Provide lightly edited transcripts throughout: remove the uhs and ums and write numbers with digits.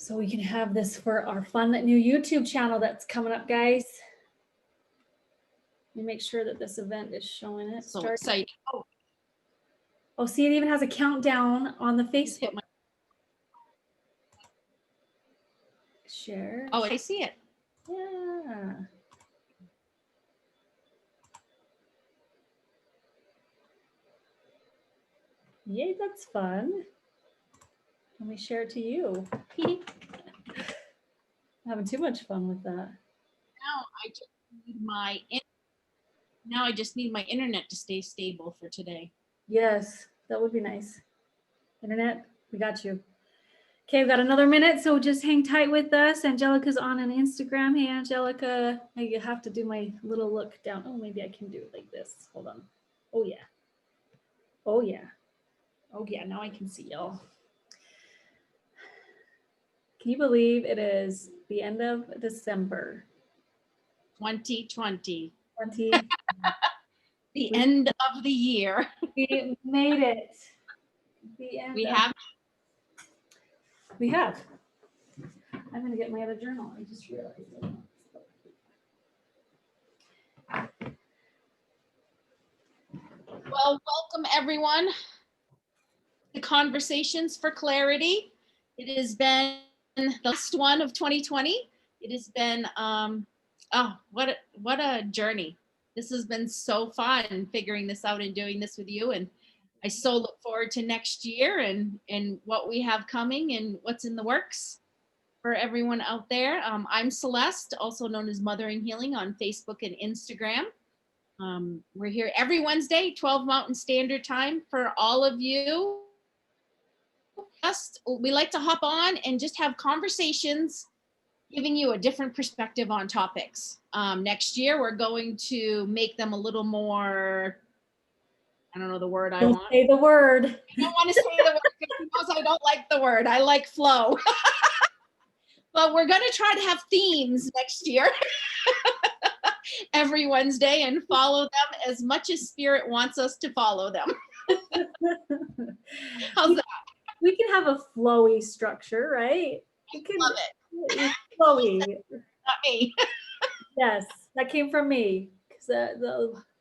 so we can have this for our fun new YouTube channel that's coming up, guys. Let me make sure that this event is showing it. So exciting. Oh, see, it even has a countdown on the Facebook. Share. Oh, I see it. Yeah. Yay, that's fun. Let me share it to you. I'm having too much fun with that. Now I just need my internet to stay stable for today. Yes, that would be nice. Internet, we got you. Okay, we've got another minute, so just hang tight with us. Angelica's on an Instagram. Hey, Angelica, I have to do my little look down. Oh, maybe I can do it like this. Hold on. Oh, yeah. Oh, yeah. Oh, yeah, now I can see y'all. Can you believe it is the end of December? 2020. 20. The end of the year. We made it. The end. We have. We have. I'm going to get my other journal. I just realized it. Well, welcome everyone to Conversations for Clarity. It has been the last one of 2020. It has been what a journey. This has been so fun figuring this out and doing this with you, and I so look forward to next year and what we have coming and what's in the works for everyone out there. I'm Celeste, also known as Mothering Healing on Facebook and Instagram. We're here every Wednesday, 12 Mountain Standard Time for all of you. We like to hop on and just have conversations, giving you a different perspective on topics. Next year, we're going to make them a little more, I don't know the word I want. Say the word. I don't want to say the word because I don't like the word. I like flow. But we're going to try to have themes next year. Every Wednesday and follow them as much as Spirit wants us to follow them. How's that? We can have a flowy structure, right? I love it. Flowy. Not me. Yes, that came from me.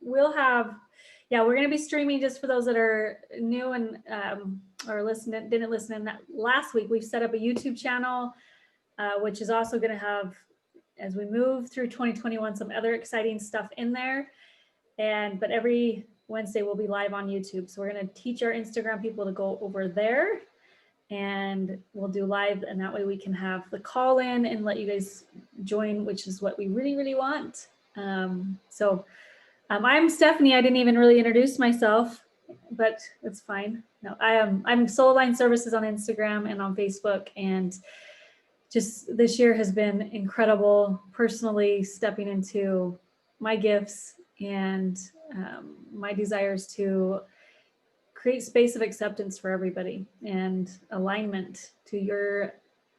We'll have, we're going to be streaming just for those that are new and or didn't listen in that last week. We've set up a YouTube channel, which is also going to have, as we move through 2021, some other exciting stuff in there. But every Wednesday we'll be live on YouTube. So we're going to teach our Instagram people to go over there and we'll do live. And that way we can have the call in and let you guys join, which is what we really, really want. I'm Stefanie. I didn't even really introduce myself, but it's fine. No, I'm Soul Line Services on Instagram and on Facebook. And just this year has been incredible, personally stepping into my gifts and my desires to create space of acceptance for everybody and alignment to your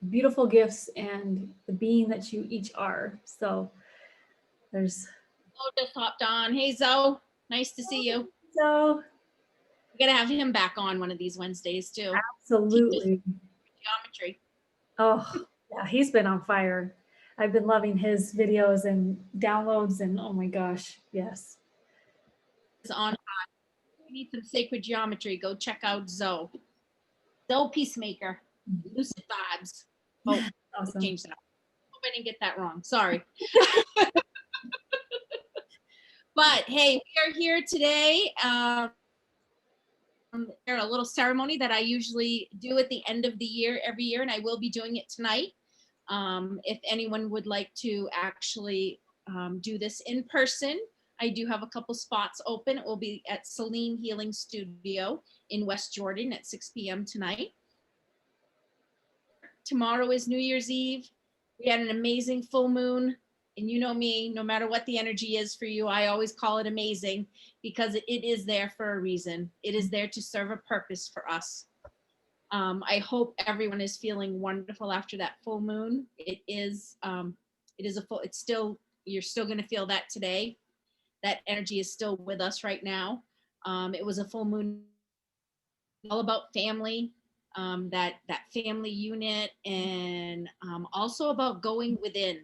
beautiful gifts and the being that you each are. So there's Zoe just hopped on. Hey Zoe, nice to see you. So we're gonna have him back on one of these Wednesdays too. Absolutely. Geometry. Oh yeah, he's been on fire. I've been loving his videos and downloads and oh my gosh, yes. It's on. You need some sacred geometry. Go check out Zoe. Zoe Peacemaker. Lucid Vibes. Oh, awesome. Change that. Hope I didn't get that wrong. Sorry. But hey, we are here today. A little ceremony that I usually do at the end of the year every year, and I will be doing it tonight. If anyone would like to actually do this in person, I do have a couple spots open. It will be at Celine Healing Studio in West Jordan at 6 p.m. tonight. Tomorrow is New Year's Eve. We had an amazing full moon. And you know me, no matter what the energy is for you, I always call it amazing because it is there for a reason. It is there to serve a purpose for us. I hope everyone is feeling wonderful after that full moon. You're still going to feel that today. That energy is still with us right now. It was a full moon, all about family, that family unit, and also about going within,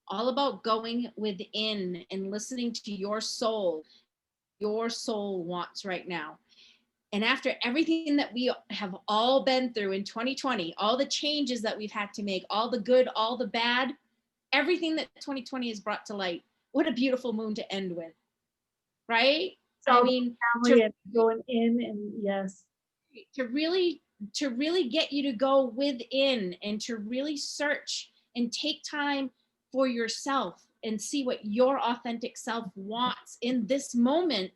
all about going within and listening to your soul wants right now. And after everything that we have all been through in 2020, all the changes that we've had to make, all the good, all the bad, everything that 2020 has brought to light, what a beautiful moon to end with, right? So I mean, family and going in, and yes. to really get you to go within and to really search and take time for yourself and see what your authentic self wants in this moment,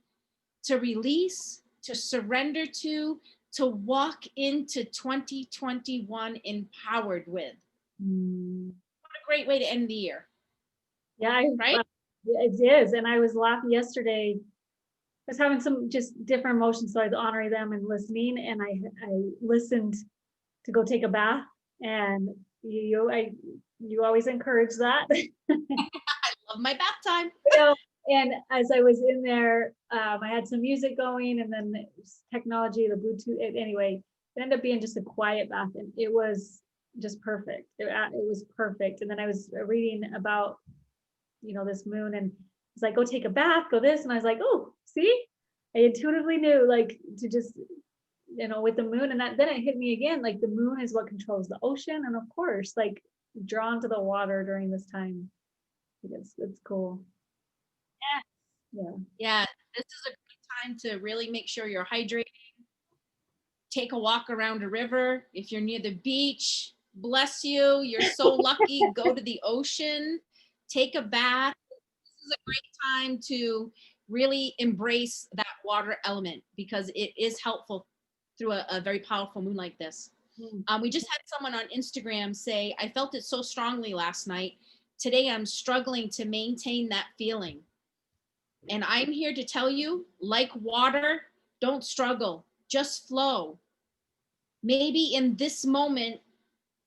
to release, to surrender to walk into 2021 empowered with. Mm. What a great way to end the year. Yeah, right? It is. And I was laughing yesterday. I was having some just different emotions, so I was honoring them and listening. And I listened to go take a bath, and you always encourage that. Love my bath time. And as I was in there, I had some music going, and then technology, the Bluetooth. Anyway, it ended up being just a quiet bath, and it was just perfect. It was perfect. And then I was reading about, this moon, and it's like, go take a bath, go this, and I was like, oh, see, I intuitively knew, like, to just, with the moon. And then it hit me again, like, the moon is what controls the ocean, and of course, like, drawn to the water during this time. It's cool. Yeah, this is a great time to really make sure you're hydrating. Take a walk around a river. If you're near the beach, bless you, you're so lucky. Go to the ocean, take a bath. This is a great time to really embrace that water element, because it is helpful through a very powerful moon like this. We just had someone on Instagram say, I felt it so strongly last night. Today I'm struggling to maintain that feeling. And I'm here to tell you, like water, don't struggle, just flow. Maybe in this moment,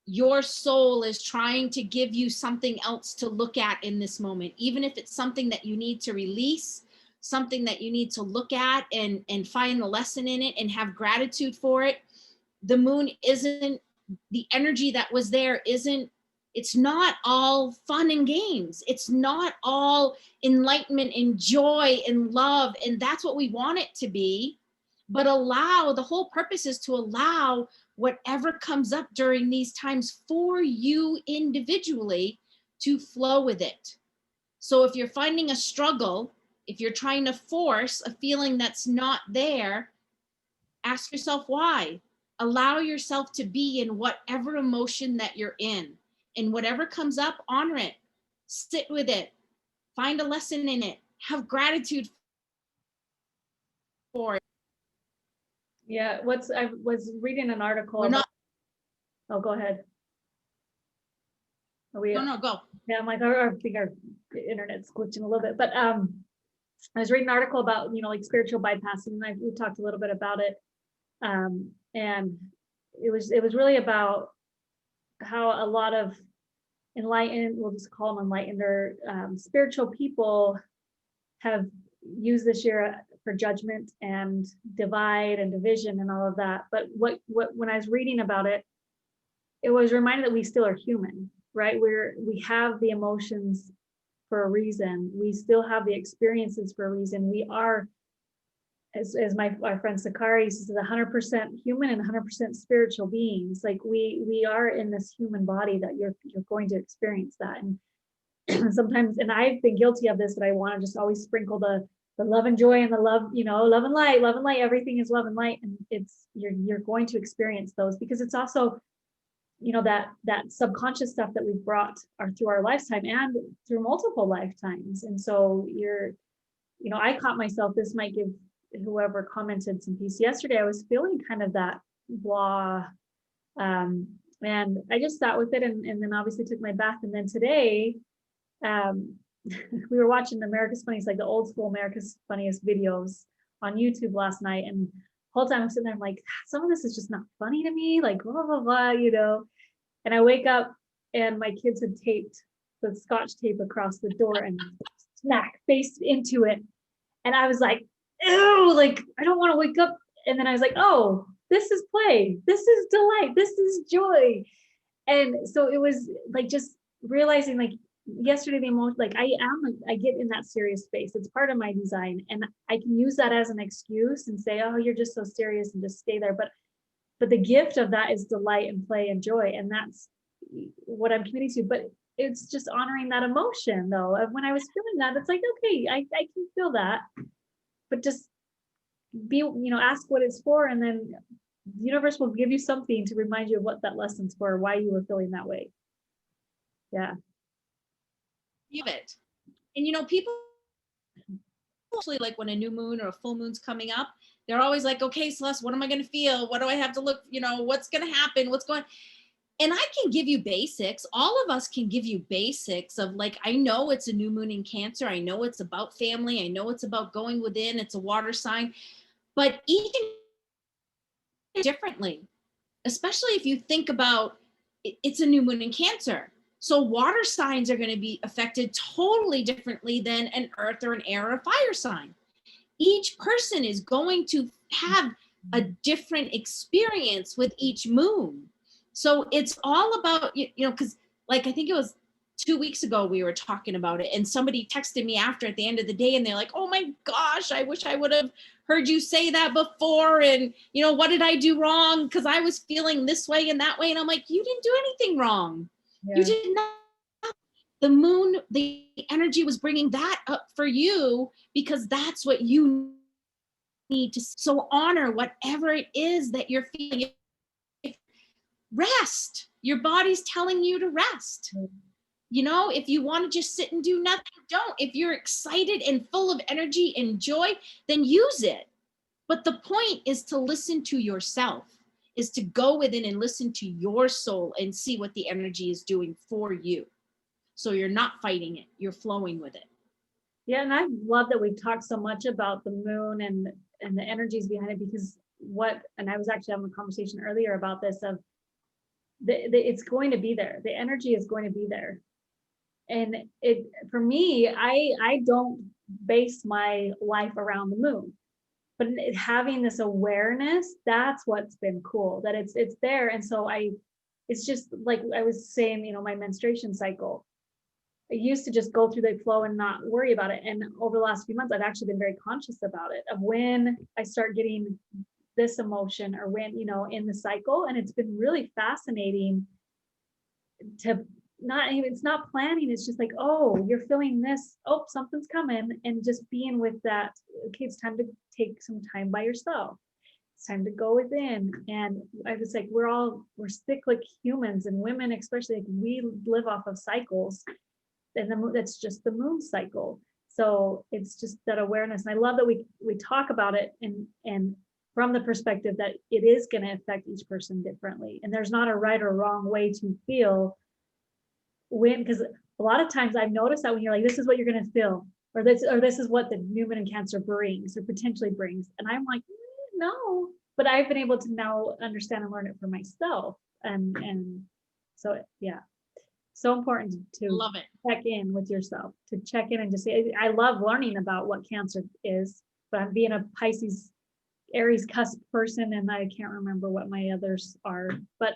your soul is trying to give you something else to look at in this moment, even if it's something that you need to release, something that you need to look at and find the lesson in it and have gratitude for it. The moon isn't, the energy that was there isn't, it's not all fun and games. It's not all enlightenment and joy and love. And that's what we want it to be. But the whole purpose is to allow whatever comes up during these times for you individually to flow with it. So if you're finding a struggle, if you're trying to force a feeling that's not there, ask yourself why. Allow yourself to be in whatever emotion that you're in. And whatever comes up, honor it. Sit with it. Find a lesson in it. Have gratitude for it. Yeah, I was reading an article about, oh, go ahead. Are we? No, go. Yeah, I'm like, I think our internet's glitching a little bit, but I was reading an article about, like, spiritual bypassing, and we talked a little bit about it. And it was really about how a lot of enlightened, we'll just call them enlightened, or spiritual people have used this year for judgment and divide and division and all of that. But when I was reading about it, it was reminded that we still are human, right? We have the emotions for a reason. We still have the experiences for a reason. We are, as our friend Sakari says, 100% human and 100% spiritual beings. Like, we are in this human body that you're going to experience that. And sometimes, and I've been guilty of this, that I want to just always sprinkle the love and joy and the love, love and light, everything is love and light. And you're going to experience those, because it's also, that subconscious stuff that we've brought through our lifetime and through multiple lifetimes. And so I caught myself, this might give whoever commented some peace yesterday. I was feeling kind of that blah, and I just sat with it, and then obviously took my bath. And then today, we were watching America's Funniest, like the old school America's Funniest videos on YouTube last night, and the whole time I'm sitting there, I'm like, some of this is just not funny to me, like blah blah blah. And I wake up, and my kids had taped the Scotch tape across the door and smack face into it, and I was like, ew, like, I don't want to wake up. And then I was like, oh, this is play, this is delight, this is joy. And so it was like just realizing like yesterday the emotion, like I get in that serious space. It's part of my design. And I can use that as an excuse and say, oh, you're just so serious and just stay there. But the gift of that is delight and play and joy. And that's what I'm committing to. But it's just honoring that emotion though. Of when I was feeling that, it's like, okay, I can feel that. But just be, ask what it's for, and then the universe will give you something to remind you of what that lesson's for, why you were feeling that way. Yeah. Of it. And people actually, like when a new moon or a full moon's coming up, they're always like, okay, Celeste, what am I going to feel? What do I have to look, what's going to happen? What's going, and I can give you basics. All of us can give you basics of like, I know it's a new moon in Cancer. I know it's about family. I know it's about going within. It's a water sign, but each differently, especially if you think about it's a new moon in Cancer. So water signs are going to be affected totally differently than an earth or an air or fire sign. Each person is going to have a different experience with each moon. So it's all about, because like, I think it was 2 weeks ago, we were talking about it and somebody texted me after at the end of the day and they're like, oh my gosh, I wish I would have heard you say that before. And, what did I do wrong? Because I was feeling this way and that way. And I'm like, you didn't do anything wrong. Yeah. You did not. The moon, the energy was bringing that up for you because that's what you need to. So honor whatever it is that you're feeling. Rest. Your body's telling you to rest. If you want to just sit and do nothing, don't. If you're excited and full of energy and joy, then use it. But the point is to listen to yourself, is to go within and listen to your soul and see what the energy is doing for you. So you're not fighting it, you're flowing with it. Yeah, and I love that we've talked so much about the moon and the energies behind it, because and I was actually having a conversation earlier about this of it's going to be there. The energy is going to be there. And for me, I don't base my life around the moon, but having this awareness, that's what's been cool, that it's there. And so it's just like I was saying, my menstruation cycle, I used to just go through the flow and not worry about it. And over the last few months, I've actually been very conscious about it, of when I start getting this emotion or when, in the cycle. And it's been really fascinating to it's not planning. It's just like, oh, you're feeling this. Oh, something's coming. And just being with that. Okay, it's time to take some time by yourself. It's time to go within. And I was like, we're cyclic humans, and women, especially, like, we live off of cycles. And that's just the moon cycle. So it's just that awareness. And I love that we talk about it and from the perspective that it is going to affect each person differently. And there's not a right or wrong way to feel because a lot of times I've noticed that when you're like, this is what you're going to feel, or this is what the new moon in Cancer brings or potentially brings. And I'm like, no, but I've been able to now understand and learn it for myself. And so, yeah. So important to love it. Check in with yourself, to check in and just say, I love learning about what Cancer is, but I'm being a Pisces, Aries cusp person, and I can't remember what my others are, but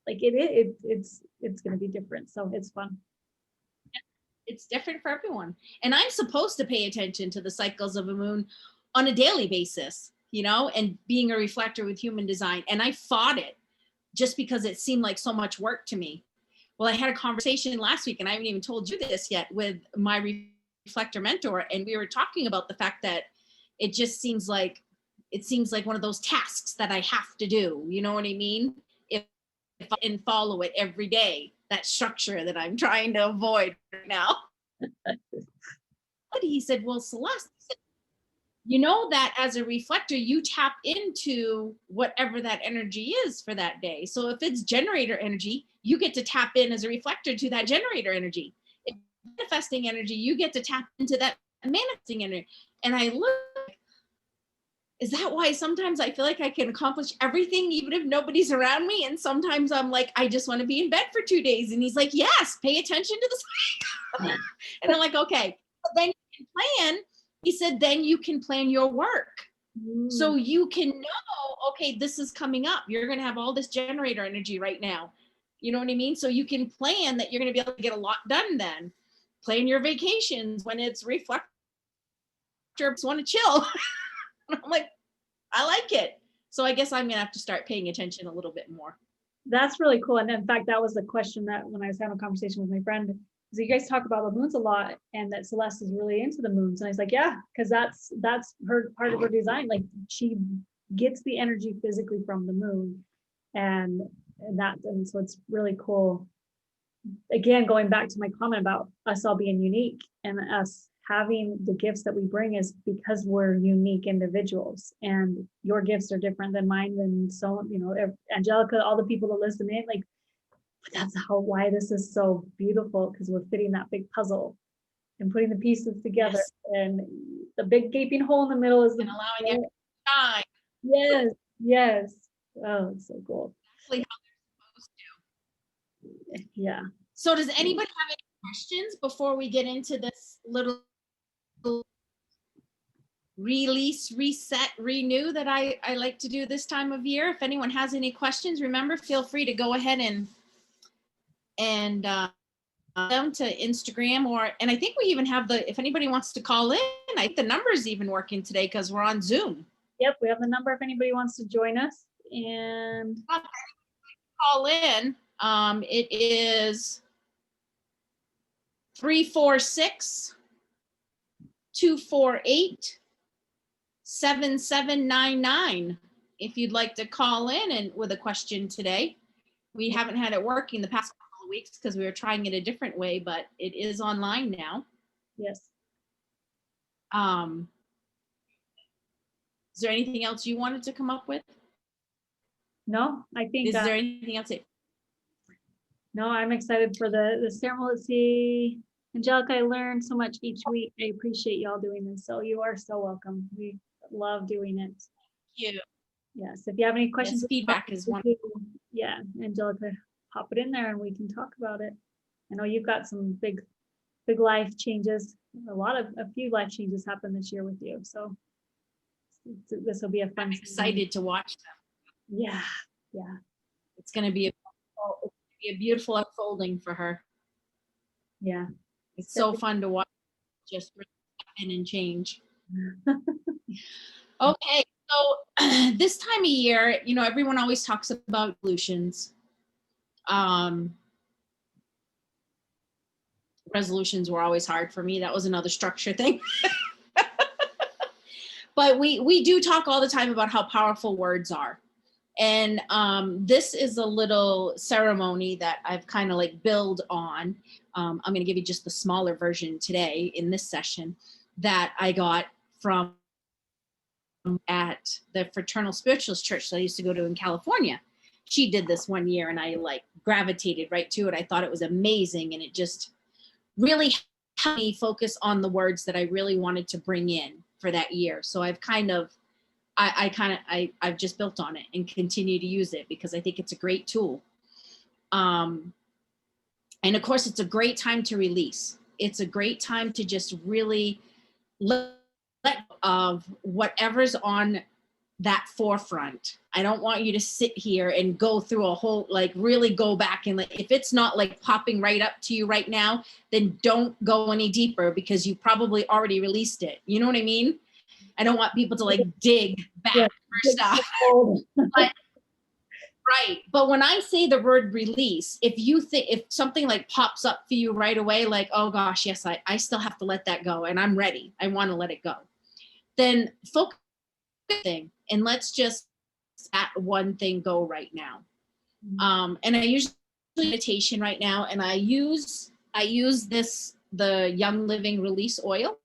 like it's going to be different. So it's fun. It's different for everyone. And I'm supposed to pay attention to the cycles of a moon on a daily basis, and being a reflector with human design. And I fought it just because it seemed like so much work to me. Well, I had a conversation last week, and I haven't even told you this yet, with my reflector mentor. And we were talking about the fact that it seems like one of those tasks that I have to do. You know what I mean? If I and follow it every day, that structure that I'm trying to avoid right now. But he said, well, Celeste, that as a reflector, you tap into whatever that energy is for that day. So if it's generator energy, you get to tap in as a reflector to that generator energy. If it's manifesting energy, you get to tap into that manifesting energy. And I look, is that why sometimes I feel like I can accomplish everything even if nobody's around me? And sometimes I'm like, I just want to be in bed for 2 days. And he's like, yes, pay attention to the cycle. And I'm like, okay. But then you can plan. He said, then you can plan your work So you can know, okay, this is coming up. You're going to have all this generator energy right now. You know what I mean? So you can plan that you're going to be able to get a lot done then. Plan your vacations when it's reflector want to chill. I'm like, I like it. So I guess I'm going to have to start paying attention a little bit more. That's really cool. And in fact, that was the question that when I was having a conversation with my friend, so you guys talk about the moons a lot and that Celeste is really into the moons. And I was like, yeah, because that's her part of her design. Like she gets the energy physically from the moon. And so it's really cool. Again, going back to my comment about us all being unique and us having the gifts that we bring is because we're unique individuals, and your gifts are different than mine, and so, Angelica, all the people that listen in, like, that's why this is so beautiful, because we're fitting that big puzzle and putting the pieces together. Yes. And the big gaping hole in the middle is and allowing it to shine. Yes. Oh, it's so cool. Exactly how they're supposed to. Yeah. So does anybody have any questions before we get into this little release, reset, renew that I like to do this time of year? If anyone has any questions, remember, feel free to go ahead and them to Instagram, and I think we even have if anybody wants to call in, I think the number's even working today because we're on Zoom. Yep, we have the number if anybody wants to join us. And call in. It is 346-248-7799. If you'd like to call in and with a question today. We haven't had it working the past couple of weeks because we were trying it a different way, but it is online now. Yes. Is there anything else you wanted to come up with? No, I think. Is there anything else? No, I'm excited for the ceremony. Angelica, I learned so much each week. I appreciate y'all doing this. So you are so welcome. We love doing it. Thank you. Yes. If you have any questions, yes, feedback is one. Yeah, Angelica, pop it in there and we can talk about it. I know you've got some big life changes. A few life changes happened this year with you. So this will be a fun. I'm excited to watch them. Yeah. It's going to be a beautiful unfolding for her. Yeah. It's so fun to watch, just step in and change. Okay, so this time of year, everyone always talks about resolutions. Resolutions were always hard for me. That was another structure thing. But we do talk all the time about how powerful words are. And this is a little ceremony that I've kind of like build on. I'm going to give you just the smaller version today in this session that I got from at the Fraternal Spiritualist Church that I used to go to in California. She did this one year and I like gravitated right to it. I thought it was amazing, and it just really helped me focus on the words that I really wanted to bring in for that year. So I've I've just built on it and continue to use it because I think it's a great tool. And of course, it's a great time to release. It's a great time to just really let of whatever's on that forefront. I don't want you to sit here and go through a whole, like really go back and if it's not like popping right up to you right now, then don't go any deeper because you probably already released it. You know what I mean? I don't want people to like dig back for stuff. Right. But when I say the word release, if something like pops up for you right away, like, oh gosh, yes, I still have to let that go and I'm ready. I want to let it go. Then focus and let's just let one thing go right now. And I use meditation right now, and I use the Young Living Release Oil.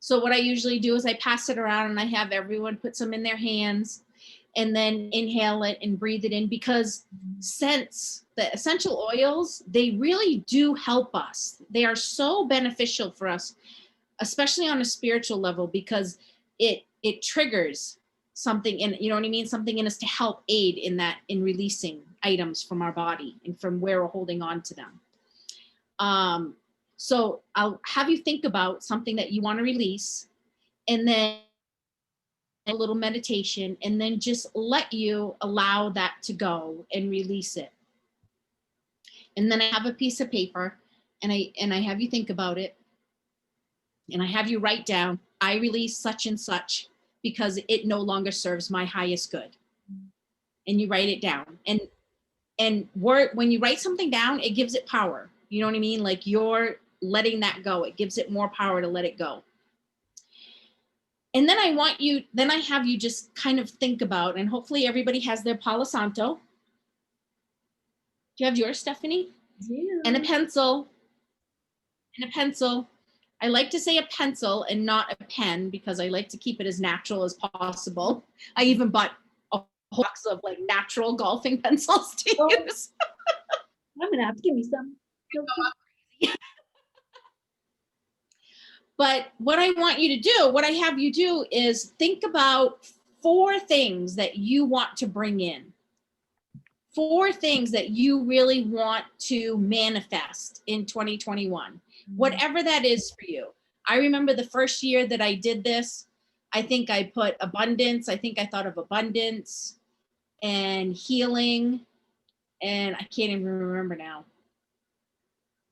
So what I usually do is I pass it around and I have everyone put some in their hands and then inhale it and breathe it in, because the essential oils, they really do help us. They are so beneficial for us, especially on a spiritual level, because it triggers something in, you know what I mean? Something in us to help aid in releasing items from our body and from where we're holding on to them. So I'll have you think about something that you want to release, and then a little meditation, and then just let you allow that to go and release it. And then I have a piece of paper, and I have you think about it, and I have you write down, I release such and such because it no longer serves my highest good. And you write it down. And when you write something down, it gives it power. You know what I mean? Like, you're letting that go. It gives it more power to let it go. And then I have you just kind of think about, and hopefully everybody has their Palo Santo. Do you have yours, Stefanie? Yeah. And a pencil. I like to say a pencil and not a pen because I like to keep it as natural as possible. I even bought a box of like natural golfing pencils to use. I'm gonna have to give me some. But what I have you do is think about 4 things that you want to bring in. 4 things that you really want to manifest in 2021, whatever that is for you. I remember the first year that I did this, I think I put abundance. I think I thought of abundance and healing, and I can't even remember now.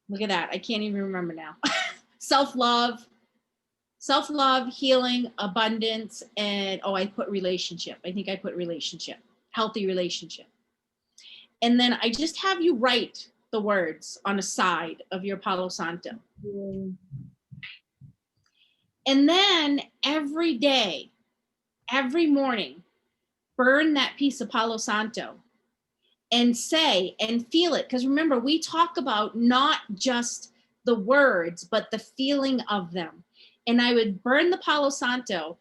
Look at that. I can't even remember now. Self-love, healing, abundance, and I put relationship. I think I put relationship, healthy relationship. And then I just have you write the words on a side of your Palo Santo. And then every day, every morning, burn that piece of Palo Santo and say and feel it. Because remember, we talk about not just the words, but the feeling of them. And I would burn the Palo Santo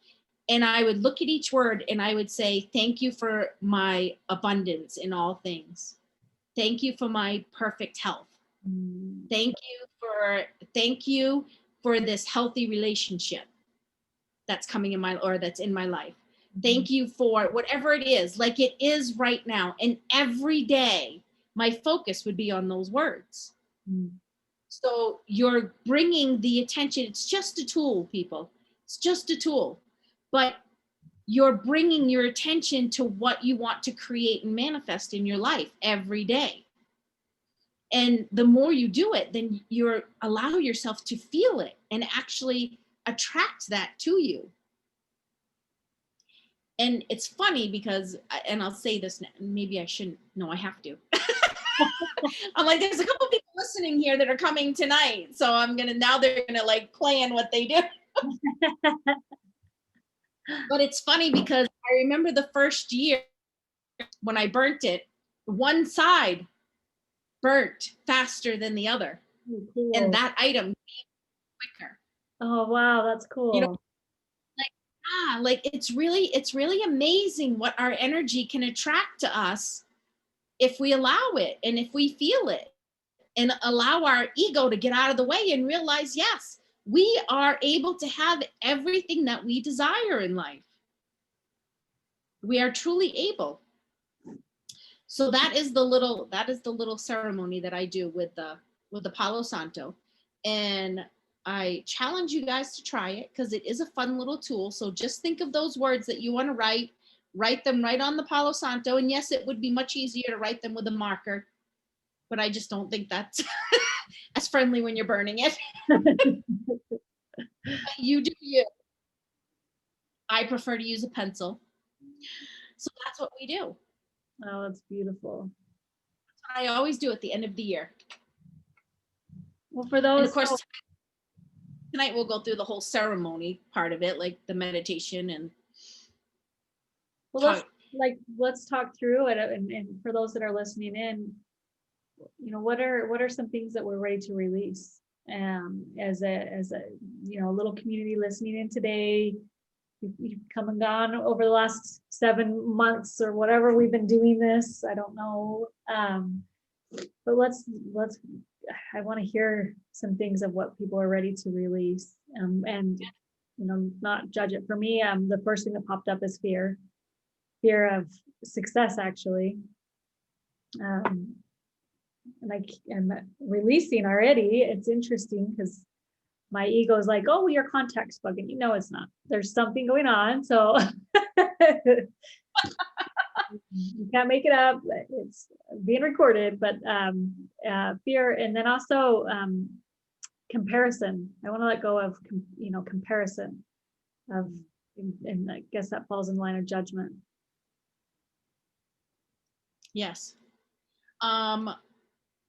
and I would look at each word and I would say, thank you for my abundance in all things. Thank you for my perfect health. Thank you for this healthy relationship that's coming in that's in my life. Thank you for whatever it is, like it is right now. And every day, my focus would be on those words. So you're bringing the attention. It's just a tool, people. It's just a tool. But you're bringing your attention to what you want to create and manifest in your life every day. And the more you do it, then you allow yourself to feel it and actually attract that to you. And it's funny because, and I'll say this, maybe I shouldn't, no, I have to. I'm like, there's a couple people listening here that are coming tonight. So they're gonna like plan what they do. But it's funny because I remember the first year when I burnt it, one side burnt faster than the other. Cool. And that item came quicker. Oh, wow, that's cool. You know, like it's really amazing what our energy can attract to us if we allow it and if we feel it and allow our ego to get out of the way and realize, yes, we are able to have everything that we desire in life. We are truly able. So that is the little ceremony that I do with the Palo Santo. And I challenge you guys to try it because it is a fun little tool. So just think of those words that you want to write them right on the Palo Santo. And yes, it would be much easier to write them with a marker, but I just don't think that's as friendly when you're burning it. You do you. I prefer to use a pencil. So that's what we do. Oh, that's beautiful. I always do at the end of the year. Well, for those, and of course, tonight we'll go through the whole ceremony part of it, like the meditation and. Well, let's talk through it, and for those that are listening in, what are some things that we're ready to release? As a little community listening in today, we've come and gone over the last 7 months or whatever we've been doing this. I don't know, but let's. I want to hear some things of what people are ready to release, and not judge it. For me, the first thing that popped up is fear of success, actually. And I'm releasing already. It's interesting because my ego is like, oh, your contact's bugging. No, it's not. There's something going on. So you can't make it up. It's being recorded, but fear. And then also comparison. I want to let go of, comparison of, and I guess that falls in line of judgment. Yes.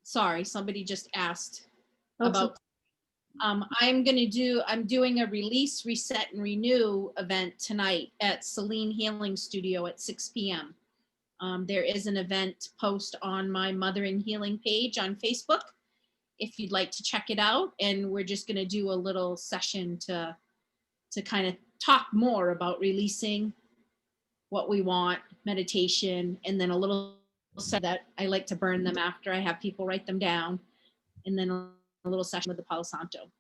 Sorry, somebody just asked Oh, about, I'm doing a release, reset, and renew event tonight at Celine Healing Studio at 6 p.m. There is an event post on my Mother in Healing page on Facebook if you'd like to check it out. And we're just going to do a little session to kind of talk more about releasing what we want, meditation, and then a little set that I like to burn them after I have people write them down, and then a little session with the Palo Santo.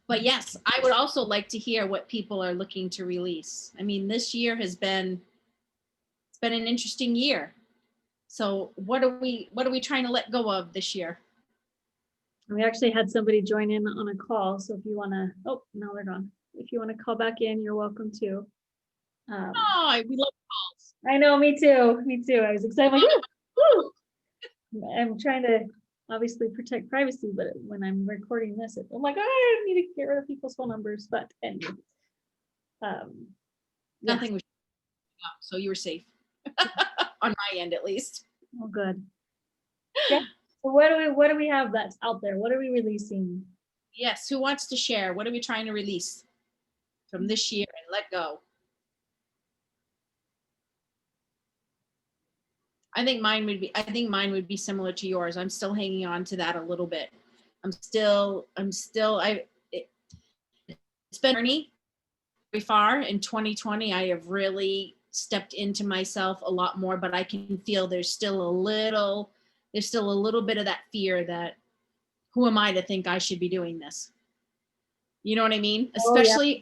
But yes, I would also like to hear what people are looking to release. I mean, this year has been, it's been an interesting year. So what are we trying to let go of this year? We actually had somebody join in on a call. So if you want to, oh, no, they're gone. If you want to call back in, you're welcome to. We love calls. I know, me too. Me too. I was excited. Like, woo, woo. I'm trying to obviously protect privacy, but when I'm recording this, I'm like, oh, I need to get rid of people's phone numbers. But anyway, nothing was up, so you were safe on my end, at least. Oh, good. Yeah. So what do we have that's out there? What are we releasing? Yes. Who wants to share? What are we trying to release from this year and let go? I think mine would be similar to yours. I'm still hanging on to that a little bit. It's been a journey very far. In 2020, I have really stepped into myself a lot more, but I can feel there's still a little bit of that fear that, who am I to think I should be doing this? You know what I mean? Especially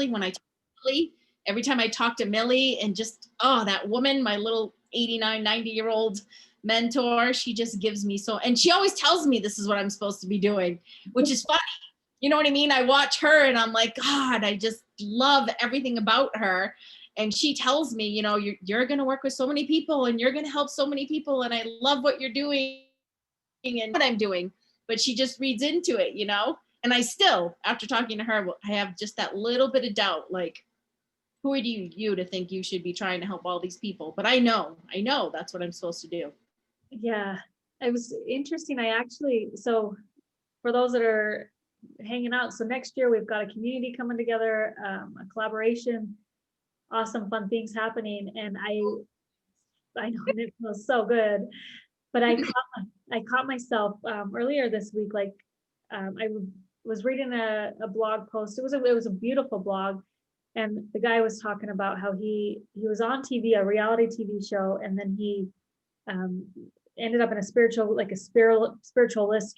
when I talk to Millie. Every time I talk to Millie, and just, that woman, my little 89, 90-year-old mentor, she just gives me and she always tells me this is what I'm supposed to be doing, which is funny. You know what I mean? I watch her and I'm like, God, I just love everything about her. And she tells me, you're going to work with so many people and you're going to help so many people. And I love what you're doing and what I'm doing. But she just reads into it, And I still, after talking to her, I have just that little bit of doubt, like, who are you to think you should be trying to help all these people? But I know that's what I'm supposed to do. Yeah, it was interesting. So for those that are hanging out, so next year we've got a community coming together, a collaboration, awesome, fun things happening. And I know it feels so good, but I caught myself earlier this week, like I was reading a blog post. It was a beautiful blog. And the guy was talking about how he was on TV, a reality TV show, and then he ended up in a spiritualist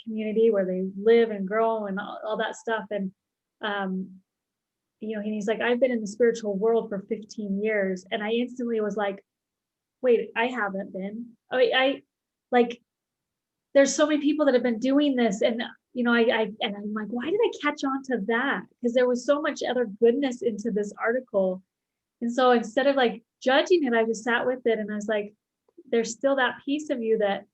community where they live and grow and all that stuff. And he's like, I've been in the spiritual world for 15 years, and I instantly was like, wait, I haven't been. I like, there's so many people that have been doing this, and I'm like, why did I catch on to that? Because there was so much other goodness into this article. And so instead of like judging it, I just sat with it, and I was like, there's still that piece of you that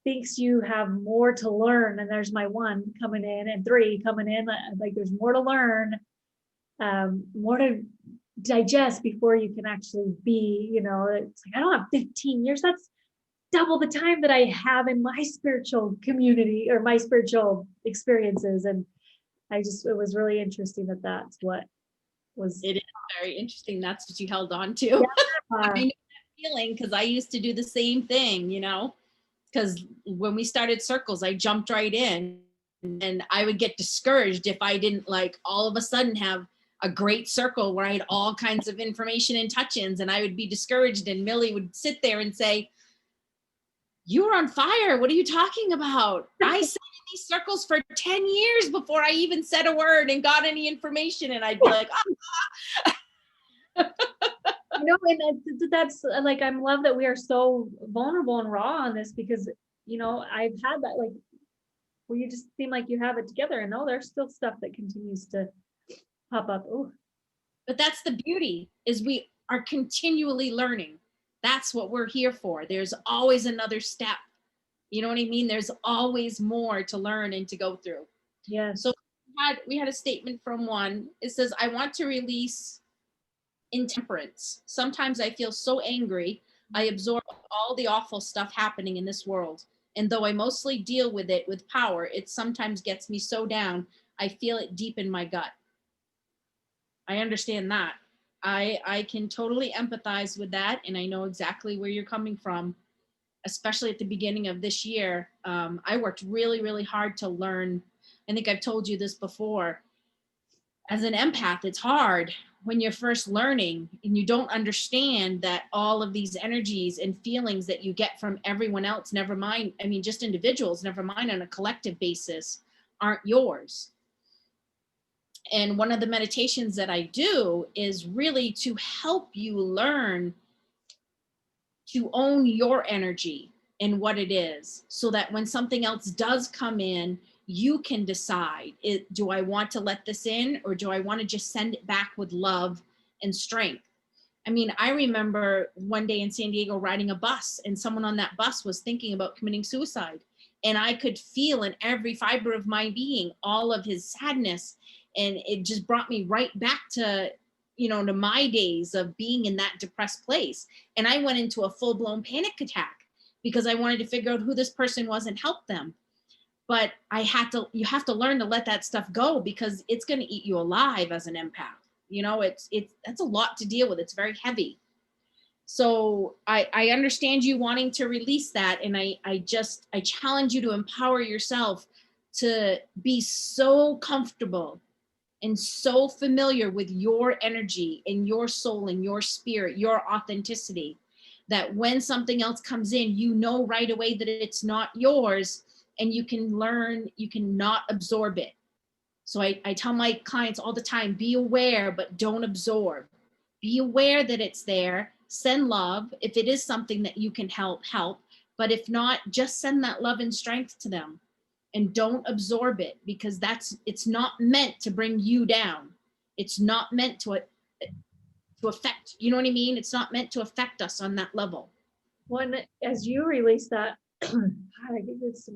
thinks you have more to learn. And there's my 1 coming in and 3 coming in. Like, there's more to learn, more to digest before you can actually be, it's like, I don't have 15 years. That's double the time that I have in my spiritual community or my spiritual experiences. And it was really interesting that's what was. It is very interesting. That's what you held on to. Yeah. I know that feeling, because I used to do the same thing, because when we started circles, I jumped right in, and I would get discouraged if I didn't, like, all of a sudden have a great circle where I had all kinds of information and touch-ins, and I would be discouraged, and Millie would sit there and say, you were on fire. What are you talking about? I sat in these circles for 10 years before I even said a word and got any information. And I'd be like, And that's like, I love that we are so vulnerable and raw on this, because, I've had that, like, well, you just seem like you have it together, and no, there's still stuff that continues to pop up. Oh, But that's the beauty, is we are continually learning. That's what we're here for. There's always another step. You know what I mean? There's always more to learn and to go through. yes. So we had a statement from one. It says, I want to release intemperance. Sometimes I feel so angry, I absorb all the awful stuff happening in this world. And though I mostly deal with it with power, it sometimes gets me so down, I feel it deep in my gut. I understand that. I can totally empathize with that, and I know exactly where you're coming from, especially at the beginning of this year. I worked really, really hard to learn. I think I've told you this before. As an empath, it's hard when you're first learning and you don't understand that all of these energies and feelings that you get from everyone else, never mind, I mean, just individuals, never mind on a collective basis, aren't yours. And one of the meditations that I do is really to help you learn to own your energy and what it is, so that when something else does come in, you can decide, do I want to let this in, or do I want to just send it back with love and strength? I mean, I remember one day in San Diego riding a bus, and someone on that bus was thinking about committing suicide. And I could feel in every fiber of my being all of his sadness. And it just brought me right back to, to my days of being in that depressed place. And I went into a full-blown panic attack because I wanted to figure out who this person was and help them. But you have to learn to let that stuff go, because it's going to eat you alive as an empath. That's a lot to deal with. It's very heavy. So I understand you wanting to release that. And I challenge you to empower yourself to be so comfortable and so familiar with your energy and your soul and your spirit, your authenticity, that when something else comes in, you know right away that it's not yours, and you can learn, you cannot absorb it. So I tell my clients all the time, be aware, but don't absorb. Be aware that it's there. Send love. If it is something that you can help. But if not, just send that love and strength to them, and don't absorb it, because it's not meant to bring you down. It's not meant to affect, you know what I mean? It's not meant to affect us on that level. When, as you release that, I think there's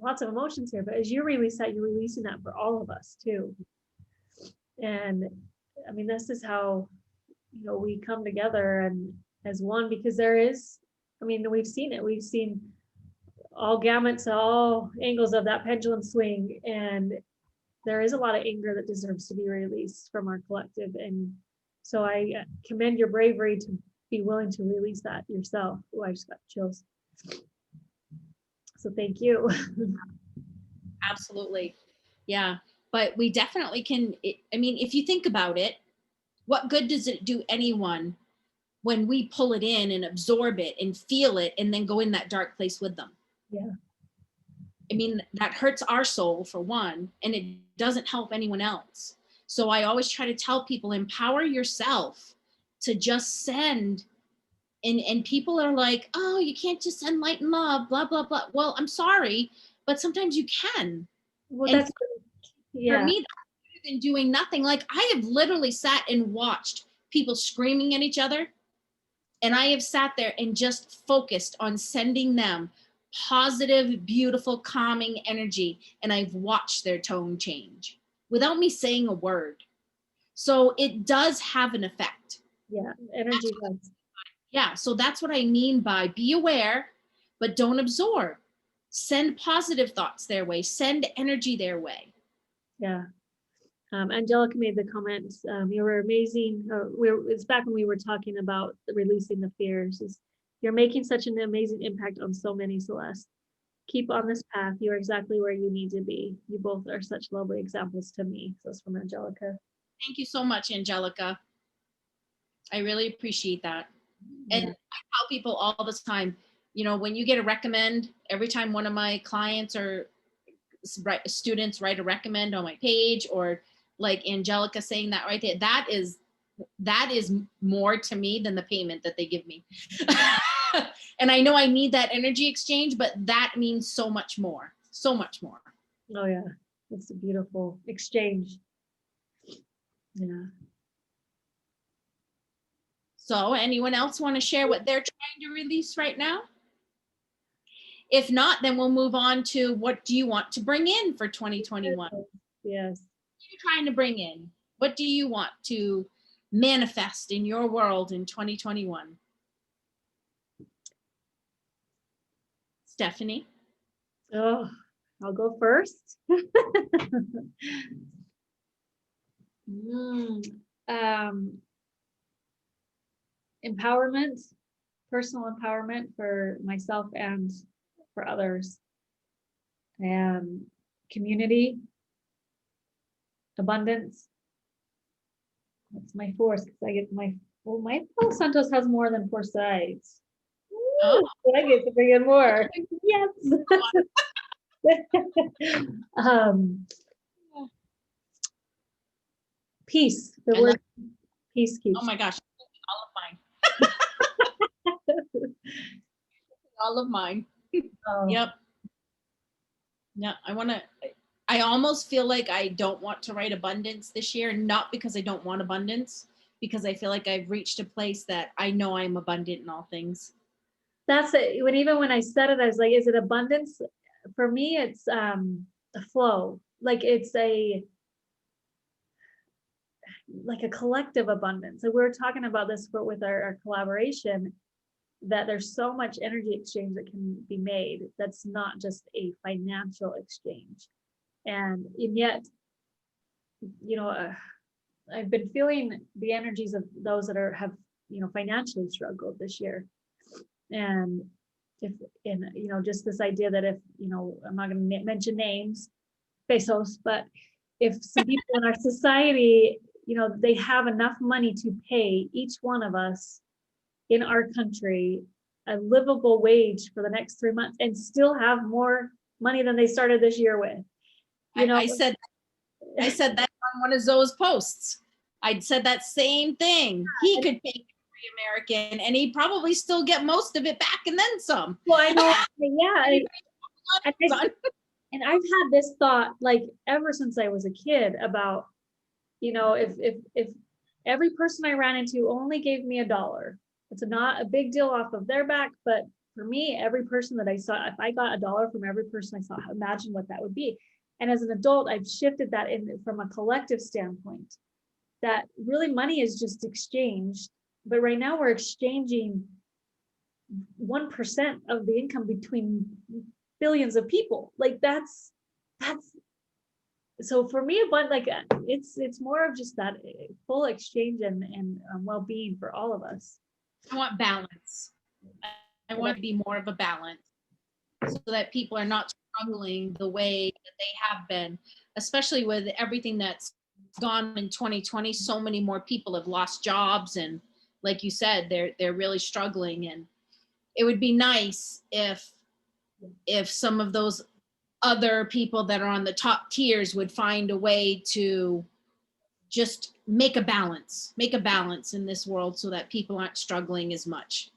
lots of emotions here, but as you release that, you're releasing that for all of us too. And I mean, this is how, we come together and as one, because we've seen it. We've seen all gamuts, all angles of that pendulum swing. And there is a lot of anger that deserves to be released from our collective. And so I commend your bravery to be willing to release that yourself. Oh, I just got chills. So thank you. Absolutely. Yeah. But we definitely can. If you think about it, what good does it do anyone when we pull it in and absorb it and feel it and then go in that dark place with them? Yeah. I mean, that hurts our soul for one, and it doesn't help anyone else. So I always try to tell people, empower yourself to just send. And people are like, oh, you can't just send light and love, blah, blah, blah. Well, I'm sorry, but sometimes you can. Well, And that's, for me, that's better than doing nothing. Like, I have literally sat and watched people screaming at each other. And I have sat there and just focused on sending them positive, beautiful, calming energy. And I've watched their tone change without me saying a word. So it does have an effect. Yeah, energy does. Yeah, so that's what I mean by be aware, but don't absorb. Send positive thoughts their way, send energy their way. Yeah. Angelica made the comment, you were amazing. It's back when we were talking about releasing the fears. You're making such an amazing impact on so many, Celeste. Keep on this path. You're exactly where you need to be. You both are such lovely examples to me. So it's from Angelica. Thank you so much, Angelica. I really appreciate that. Yeah. And I tell people all the time, when you get a recommend, every time one of my clients or students write a recommend on my page, or like Angelica saying that right there, that is more to me than the payment that they give me. And I know I need that energy exchange, but that means so much more. so much more. Oh yeah, it's a beautiful exchange. Yeah. So anyone else want to share what they're trying to release right now? If not, then we'll move on to what do you want to bring in for 2021? Yes. What are you trying to bring in? What do you want to manifest in your world in 2021? Stefanie? Oh, I'll go first. Um, empowerment, personal empowerment for myself and for others, and community, abundance. That's my force because I get my Palo Santos has more than 4 sides. Oh. So I get to bring in more. Yes. Peace. The word peace keeps. Oh my gosh, all of mine. All of mine. Oh. Yep. Yeah, I almost feel like I don't want to write abundance this year, not because I don't want abundance, because I feel like I've reached a place that I know I'm abundant in all things. That's it. Even when I said it, I was like, is it abundance? For me, it's a flow. Like it's like a collective abundance. So we were talking about this with our collaboration, that there's so much energy exchange that can be made that's not just a financial exchange. And yet, I've been feeling the energies of those that have financially struggled this year. And just this idea that if I'm not going to mention names, Bezos, but if some people in our society, they have enough money to pay each one of us in our country a livable wage for the next 3 months and still have more money than they started this year with. I said that on one of Zoe's posts. I'd said that same thing. He could pay every American and he'd probably still get most of it back and then some. Well, I know. Yeah. And I've had this thought like ever since I was a kid about, if every person I ran into only gave me $1, it's not a big deal off of their back, but for me, every person that I saw, if I got $1 from every person I saw, imagine what that would be. And as an adult, I've shifted that in from a collective standpoint, that really money is just exchanged. But right now we're exchanging 1% of the income between billions of people. Like that's so for me, but like it's more of just that full exchange and well-being for all of us. I want balance. I want to be more of a balance so that people are not struggling the way that they have been, especially with everything that's gone in 2020. So many more people have lost jobs, and like you said, they're really struggling. And it would be nice if some of those other people that are on the top tiers would find a way to just make a balance in this world so that people aren't struggling as much.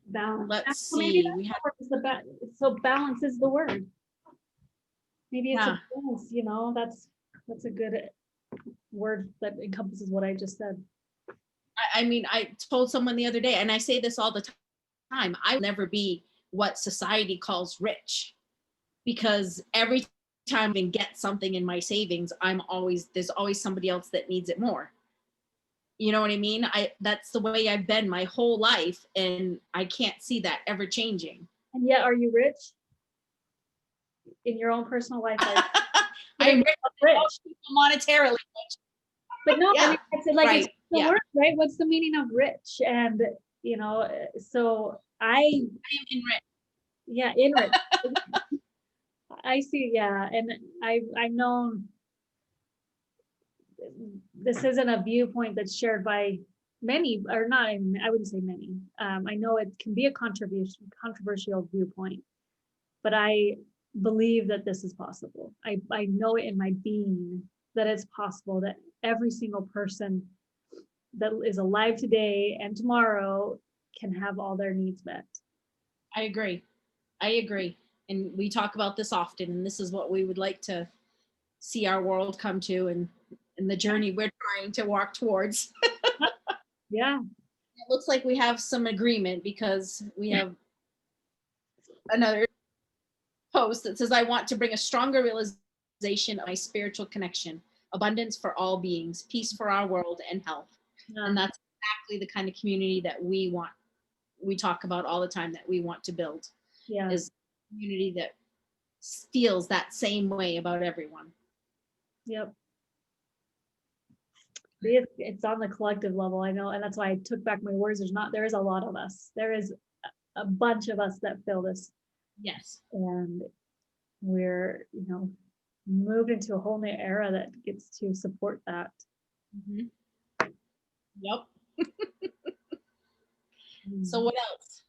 Balance. Let's see. So balance is the word. Maybe it's Yeah. a balance, that's a good word that encompasses what I just said. I mean, I told someone the other day, and I say this all the time, I will never be what society calls rich, because every time I get something in my savings, there's always somebody else that needs it more. You know what I mean? That's the way I've been my whole life, and I can't see that ever changing. And yet, are you rich in your own personal life? I'm rich monetarily rich. But no, Yeah. I mean, it's like Right. it's the Yeah. word, right? What's the meaning of rich? And so I am in rich. Yeah, in rich. I see, yeah, and I've known this isn't a viewpoint that's shared by many, or not, I wouldn't say many. I know it can be a controversial viewpoint, but I believe that this is possible. I know it in my being that it's possible that every single person that is alive today and tomorrow can have all their needs met. I agree. And we talk about this often, and this is what we would like to see our world come to, and the journey we're trying to walk towards. Yeah. It looks like we have some agreement because we have another post that says, I want to bring a stronger realization of my spiritual connection, abundance for all beings, peace for our world, and health. And that's exactly the kind of community that we want. We talk about all the time that we want to build. Yeah. Is a community that feels that same way about everyone. Yep. It's on the collective level, I know, and that's why I took back my words. There is a lot of us. There is a bunch of us that feel this. Yes. And we're, moved into a whole new era that gets to support that. Mm-hmm. Yep. So what else?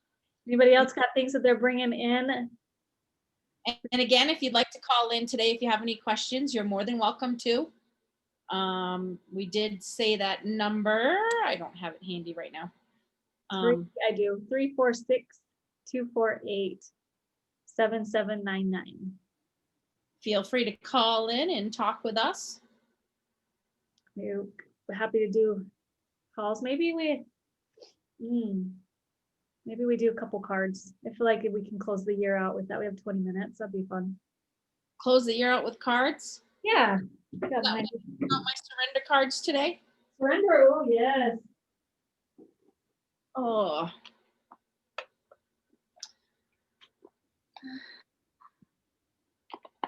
Anybody else got things that they're bringing in? And again, if you'd like to call in today, if you have any questions, you're more than welcome to. We did say that number. I don't have it handy right now. I do. 346-248-7799. Feel free to call in and talk with us. We're happy to do calls. Maybe we do a couple cards. I feel like if we can close the year out with that, we have 20 minutes. That'd be fun. Close the year out with cards? Yeah. Not my surrender cards today? Surrender, oh yes. Oh.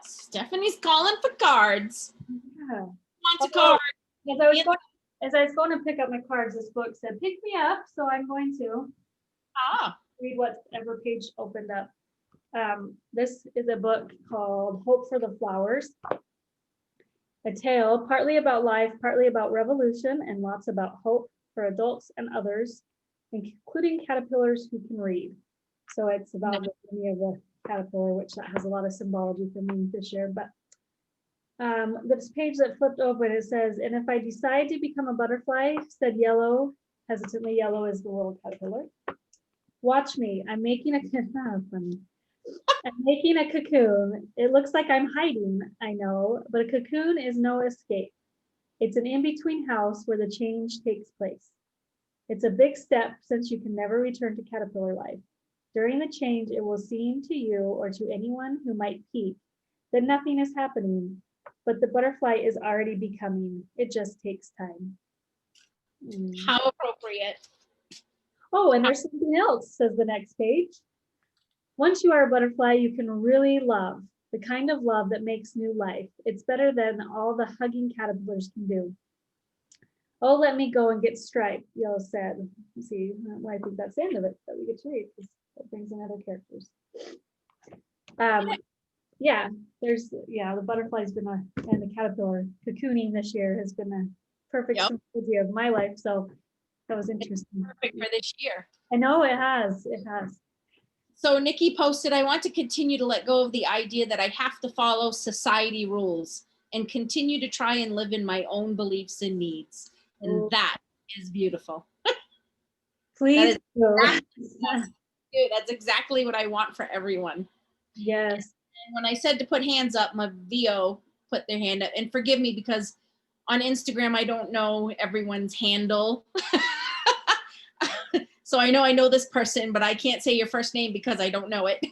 Stefanie's calling for cards. Yeah. Want a card? As I was going to pick up my cards, this book said, pick me up. So I'm going to read whatever page opened up. This is a book called Hope for the Flowers. A tale partly about life, partly about revolution, and lots about hope for adults and others, including caterpillars who can read. So it's about the journey of the caterpillar, which that has a lot of symbology for me this year. But this page that flipped open, it says, and if I decide to become a butterfly, said Yellow, hesitantly, Yellow is the little caterpillar. Watch me, I'm making a cocoon. It looks like I'm hiding, I know, but a cocoon is no escape. It's an in-between house where the change takes place. It's a big step since you can never return to caterpillar life. During the change, it will seem to you or to anyone who might peek that nothing is happening, but the butterfly is already becoming. It just takes time. How appropriate. Oh, and there's something else, says the next page. Once you are a butterfly, you can really love, the kind of love that makes new life. It's better than all the hugging caterpillars can do. Oh, let me go and get striped, Yellow said. See, I think that's the end of it that we get to read, because it brings in other characters. The butterfly's been and the caterpillar cocooning this year has been a perfect symbology of my life. So that was interesting. Perfect for this year. I know it has. So Nikki posted, I want to continue to let go of the idea that I have to follow society rules and continue to try and live in my own beliefs and needs. And that is beautiful. Please do. That's exactly what I want for everyone. Yes. And when I said to put hands up, my VO put their hand up. And forgive me because on Instagram, I don't know everyone's handle. So I know this person, but I can't say your first name because I don't know it.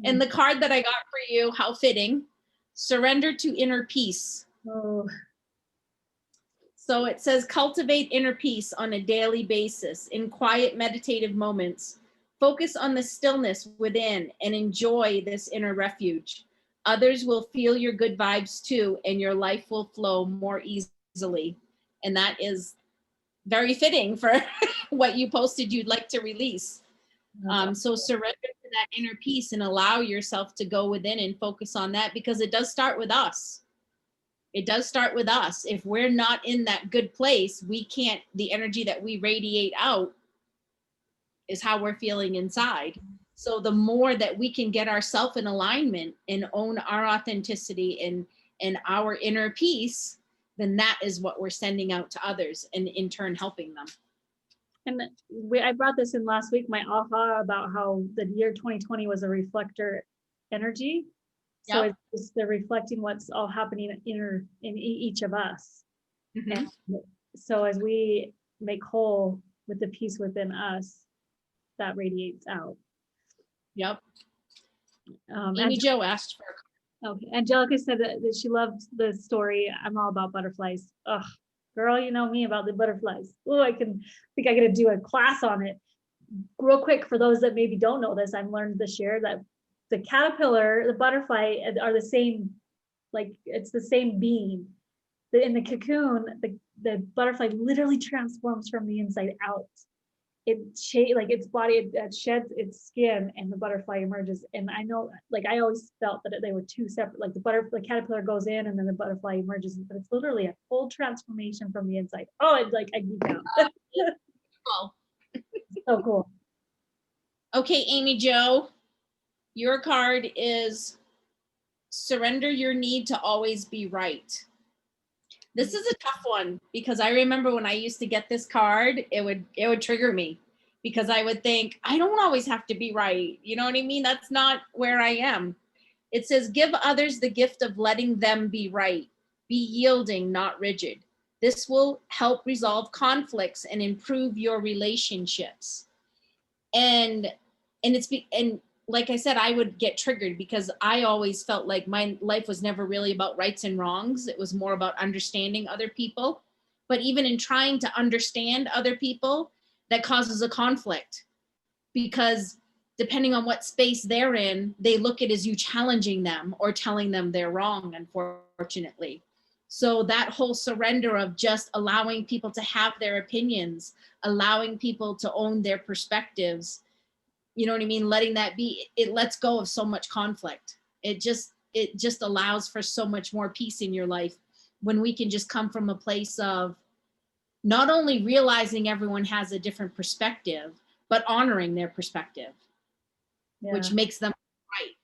And the card that I got for you, how fitting, surrender to inner peace. Oh. So it says, cultivate inner peace on a daily basis in quiet meditative moments. Focus on the stillness within and enjoy this inner refuge. Others will feel your good vibes too, and your life will flow more easily. And that is very fitting for what you posted you'd like to release. So surrender to that inner peace and allow yourself to go within and focus on that, because it does start with us. It does start with us. If we're not in that good place, we can't, the energy that we radiate out is how we're feeling inside. So the more that we can get ourselves in alignment and own our authenticity and our inner peace, then that is what we're sending out to others and in turn helping them. And I brought this in last week, my aha about how the year 2020 was a reflector energy. So Yep. it's just they're reflecting what's all happening in each of us. Mhm. And so as we make whole with the peace within us, that radiates out. Yep. And Amy Jo asked for okay. Angelica said that she loved the story. I'm all about butterflies. Ugh, girl, you know me about the butterflies. Oh, I think I gotta do a class on it. Real quick, for those that maybe don't know this, I've learned this year that the caterpillar, the butterfly are the same, like it's the same being. In the cocoon, the butterfly literally transforms from the inside out. Like its body, it sheds its skin and the butterfly emerges. And I know, like I always felt that they were two separate, like the caterpillar goes in and then the butterfly emerges, but it's literally a full transformation from the inside. Oh, it's like I geek out. Oh. So cool. Okay, Amy Jo, your card is surrender your need to always be right. This is a tough one because I remember when I used to get this card, it would trigger me because I would think, I don't always have to be right. You know what I mean? That's not where I am. It says, give others the gift of letting them be right. Be yielding, not rigid. This will help resolve conflicts and improve your relationships. And and like I said, I would get triggered because I always felt like my life was never really about rights and wrongs. It was more about understanding other people. But even in trying to understand other people, that causes a conflict because depending on what space they're in, they look at as you challenging them or telling them they're wrong, unfortunately. So that whole surrender of just allowing people to have their opinions, allowing people to own their perspectives, you know what I mean, letting that be, it lets go of so much conflict. It just allows for so much more peace in your life when we can just come from a place of not only realizing everyone has a different perspective but honoring their perspective, Yeah. which makes them right.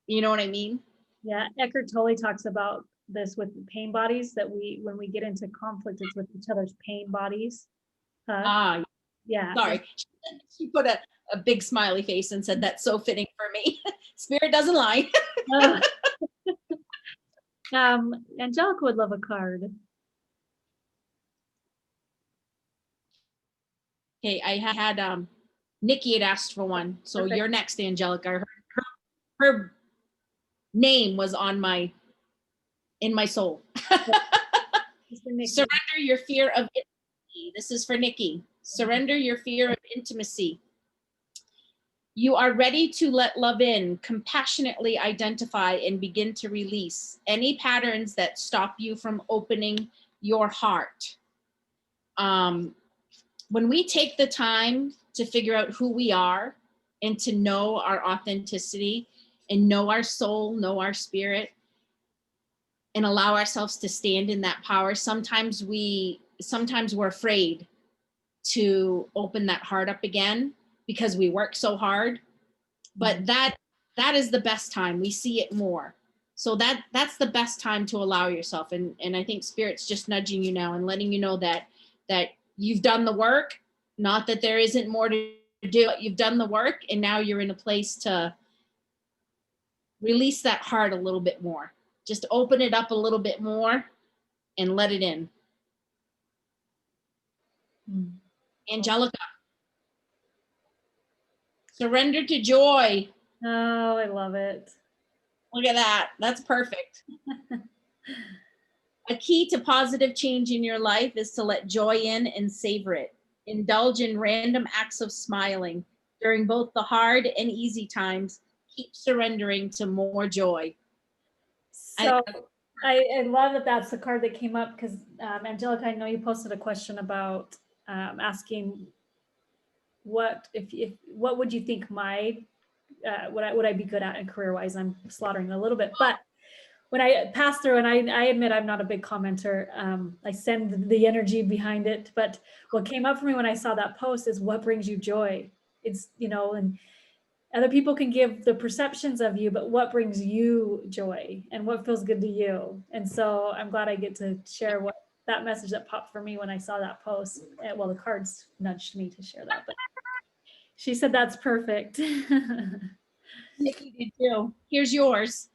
You know what I mean? Yeah, Eckhart Tolle talks about this with pain bodies, that when we get into conflict, it's with each other's pain bodies. Ah, Yeah. sorry. She put a big smiley face and said, that's so fitting for me. Spirit doesn't lie. Angelica would love a card. Okay, I had Nikki had asked for one. So Perfect. you're next, Angelica. Her name was in my soul. Surrender your fear of intimacy. This is for Nikki. Surrender your fear of intimacy. You are ready to let love in, compassionately identify and begin to release any patterns that stop you from opening your heart. When we take the time to figure out who we are and to know our authenticity and know our soul, know our spirit, and allow ourselves to stand in that power, sometimes we're afraid to open that heart up again because we work so hard. But that is the best time. We see it more. So that's the best time to allow yourself. And I think Spirit's just nudging you now and letting you know that you've done the work, not that there isn't more to do, but you've done the work and now you're in a place to release that heart a little bit more. Just open it up a little bit more and let it in. Angelica, surrender to joy. Oh, I love it. Look at that. That's perfect. A key to positive change in your life is to let joy in and savor it. Indulge in random acts of smiling during both the hard and easy times. Keep surrendering to more joy. So I love that that's the card that came up because Angelica, I know you posted a question about asking what would you think my would I be good at in career wise? I'm slaughtering a little bit, but when I pass through, and I admit I'm not a big commenter, I send the energy behind it. But what came up for me when I saw that post is what brings you joy. It's, and other people can give the perceptions of you, but what brings you joy and what feels good to you. And so I'm glad I get to share what that message that popped for me when I saw that post. Well, the cards nudged me to share that, but she said that's perfect. Nikki did too. Here's yours.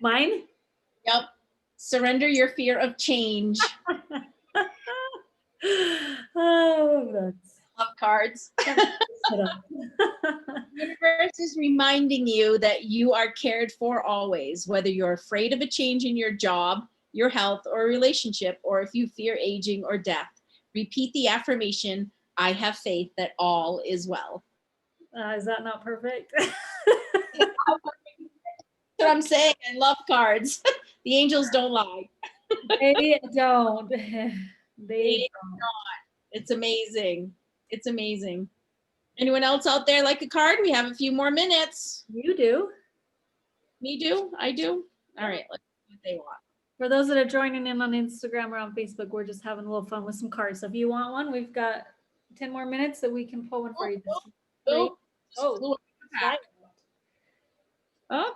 Mine? Yep. Surrender your fear of change. Oh, that's Love cards. The universe is reminding you that you are cared for always, whether you're afraid of a change in your job, your health, or relationship, or if you fear aging or death. Repeat the affirmation, I have faith that all is well. Is that not perfect? That's what I'm saying. I love cards. The angels don't lie. They don't. They It's amazing. It's amazing. Anyone else out there like a card? We have a few more minutes. You do. Me do? I do? All right, let's see what they want. For those that are joining in on Instagram or on Facebook, we're just having a little fun with some cards. So if you want one, we've got 10 more minutes that we can pull one for you. Oh, Slide. oh,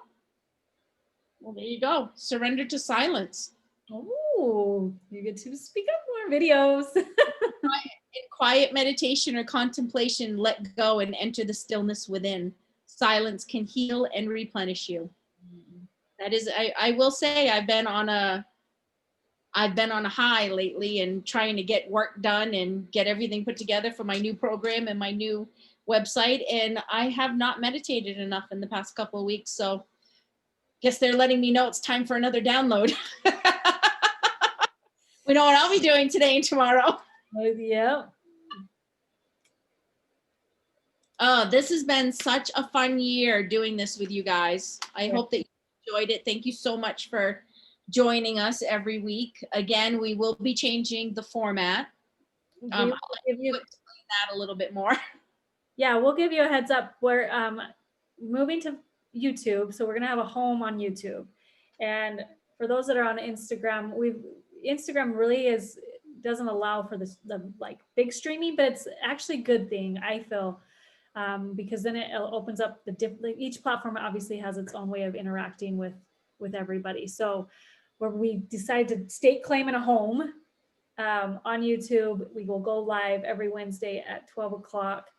well, there you go. Surrender to silence. Oh, you get to speak up more videos. In quiet meditation or contemplation, let go and enter the stillness within. Silence can heal and replenish you. That is, I will say, I've been on a high lately and trying to get work done and get everything put together for my new program and my new website. And I have not meditated enough in the past couple of weeks. So guess they're letting me know it's time for another download. We know what I'll be doing today and tomorrow. Yeah. Oh, this has been such a fun year doing this with you guys. I hope that you enjoyed it. Thank you so much for joining us every week. Again, we will be changing the format. I'll let you explain that a little bit more. Yeah, we'll give you a heads up. We're moving to YouTube, so we're gonna have a home on YouTube. And for those that are on Instagram, Instagram really doesn't allow for the like big streaming, but it's actually a good thing, I feel, because then it opens up each platform obviously has its own way of interacting with everybody. So where we decide to stake claim in a home on YouTube, we will go live every Wednesday at 12 o'clock.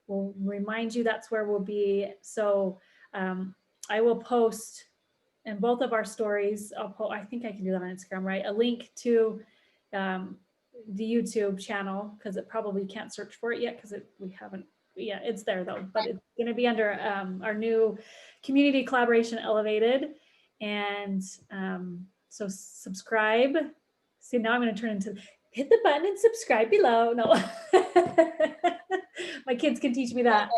We'll remind you that's where we'll be. So I will post in both of our stories. I think I can do that on Instagram, right? A link to the YouTube channel, because it probably can't search for it yet because we haven't. Yeah, it's there though, but it's going to be under our new community collaboration Elevated. And so subscribe. See, now I'm going to turn into hit the button and subscribe below. No, my kids can teach me that.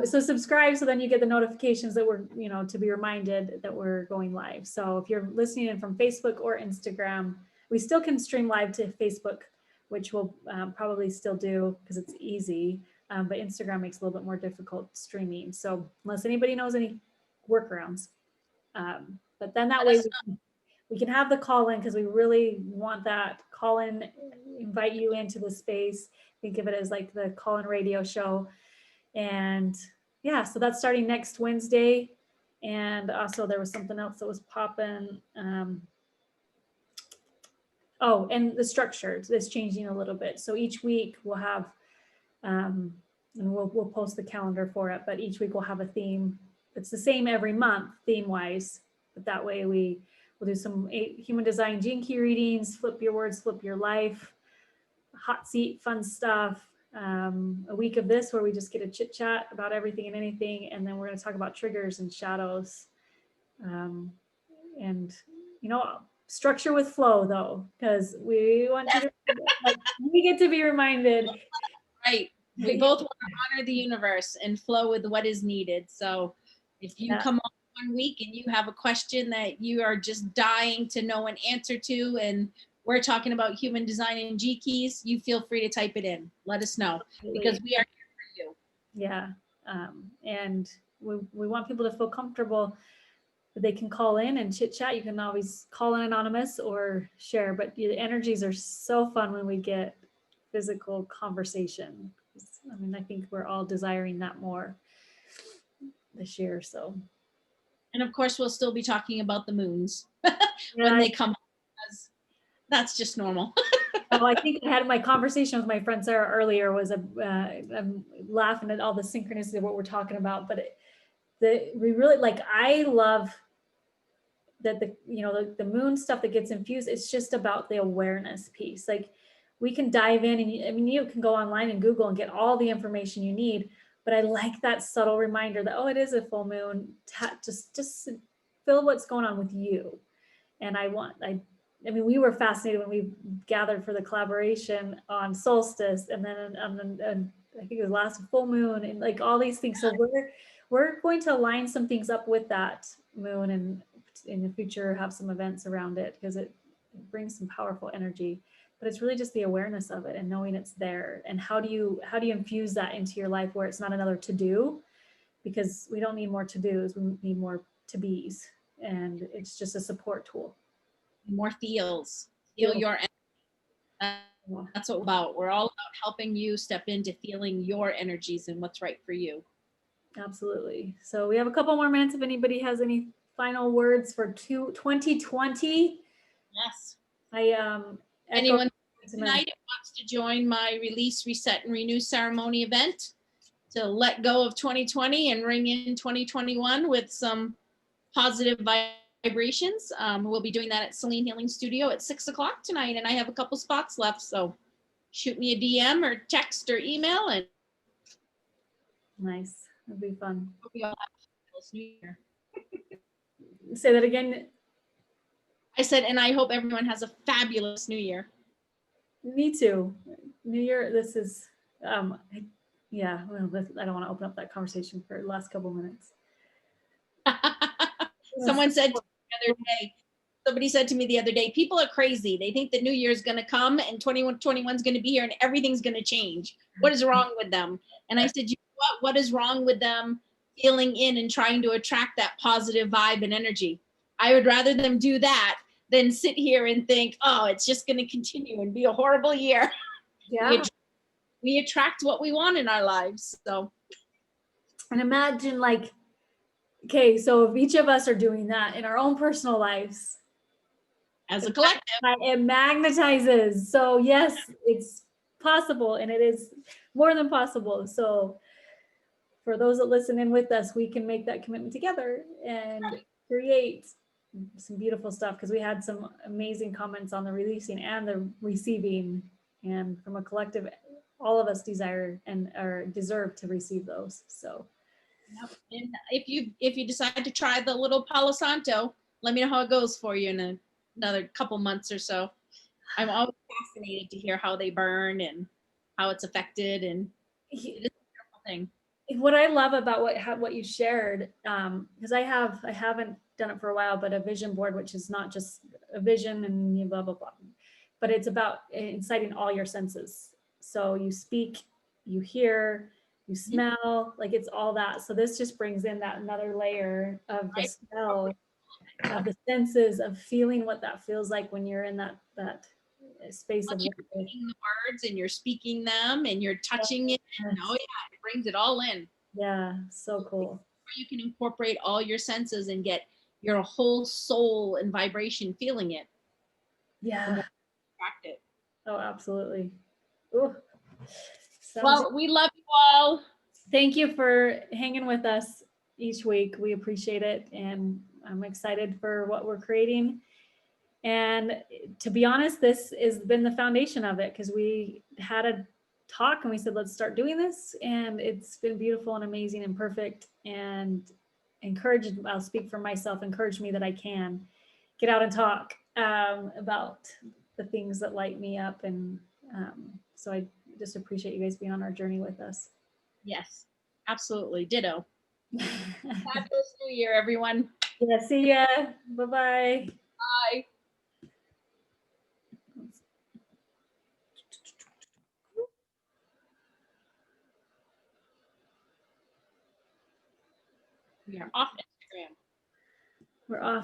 So subscribe, so then you get the notifications that we're, to be reminded that we're going live. So if you're listening in from Facebook or Instagram, we still can stream live to Facebook, which we'll probably still do because it's easy. But Instagram makes it a little bit more difficult streaming. So unless anybody knows any workarounds, but then that way we can have the call in, because we really want that call in, invite you into the space. Think of it as like the call in radio show. And yeah, so that's starting next Wednesday. And also there was something else that was popping. Oh, and the structure is changing a little bit. So each week we'll have, and we'll post the calendar for it, but each week we'll have a theme. It's the same every month theme wise, but that way we'll do some human design gene key readings, flip your words, flip your life, hot seat, fun stuff. A week of this where we just get a chit chat about everything and anything. And then we're going to talk about triggers and shadows. And, structure with flow though, because we want you to, we get to be reminded. Right. We both want to honor the universe and flow with what is needed. So if you come on one week and you have a question that you are just dying to know an answer to, and we're talking about human design and G keys, you feel free to type it in. Let us know, because we are here for you. Yeah. And we want people to feel comfortable that they can call in and chit chat. You can always call in anonymous or share, but the energies are so fun when we get physical conversation. I think we're all desiring that more this year. So, and of course, we'll still be talking about the moons when they come up, because that's just normal. Oh, I think I had my conversation with my friend Sarah earlier was I'm laughing at all the synchronicity of what we're talking about, but we really like, I love that the moon stuff that gets infused. It's just about the awareness piece. Like we can dive in and I mean, you can go online and Google and get all the information you need, but I like that subtle reminder that, oh, it is a full moon. Just feel what's going on with you. And I mean, we were fascinated when we gathered for the collaboration on solstice, and then I think it was last full moon, and like all these things. So we're going to line some things up with that moon, and in the future have some events around it because it brings some powerful energy. But it's really just the awareness of it and knowing it's there. And how do you infuse that into your life where it's not another to do? Because we don't need more to dos, we need more to be's, and it's just a support tool. More feels. Feel your energy. Yeah. That's what we're about. We're all about helping you step into feeling your energies and what's right for you. Absolutely. So we have a couple more minutes if anybody has any final words for 2020. Yes. I Anyone tonight that wants to join my release, reset, and renew ceremony event to let go of 2020 and ring in 2021 with some positive vibrations. We'll be doing that at Celine Healing Studio at 6 o'clock tonight, and I have a couple spots left. So shoot me a DM or text or email, and nice. It'll be fun. hope we all have a fabulous New Year. Say that again. I said, and I hope everyone has a fabulous New Year. Me too. New Year. This is yeah. Well, I don't want to open up that conversation for the last couple minutes. Someone said to me the other day, somebody said to me the other day, people are crazy. They think that New Year is going to come and 2021 is going to be here and everything's going to change. What is wrong with them? And I said, you know what is wrong with them feeling in and trying to attract that positive vibe and energy? I would rather them do that than sit here and think, oh, it's just going to continue and be a horrible year. Yeah. We attract what we want in our lives. So, and imagine like, okay, so if each of us are doing that in our own personal lives, as a collective, it magnetizes. So yes, it's possible, and it is more than possible. So for those that listen in with us, we can make that commitment together and create some beautiful stuff, because we had some amazing comments on the releasing and the receiving, and from a collective, all of us desire and or deserve to receive those. So and if you decide to try the little Palo Santo, let me know how it goes for you in another couple months or so. I'm always fascinated to hear how they burn and how it's affected, and it is a beautiful thing. What I love about what you shared, because I haven't done it for a while, but a vision board, which is not just a vision and blah blah blah, but it's about inciting all your senses. So you speak, you hear, you smell, like it's all that. So this just brings in that another layer of the smell, of the senses, of feeling what that feels like when you're in that space of you're reading the words and you're speaking them and you're touching it. And, oh yeah, it brings it all in. Yeah, so cool. You can incorporate all your senses and get your whole soul and vibration feeling it. Yeah. It. Oh, absolutely. Ooh. Well, we love you all. Thank you for hanging with us each week. We appreciate it, and I'm excited for what we're creating. And to be honest, this has been the foundation of it, because we had a talk and we said, let's start doing this. And it's been beautiful and amazing and perfect, and encouraged, I'll speak for myself, encouraged me that I can get out and talk about the things that light me up. And so I just appreciate you guys being on our journey with us. Yes, absolutely. Ditto. Fabulous New Year, everyone. Yeah, see ya. Bye-bye. Bye. We are off Instagram. We're off.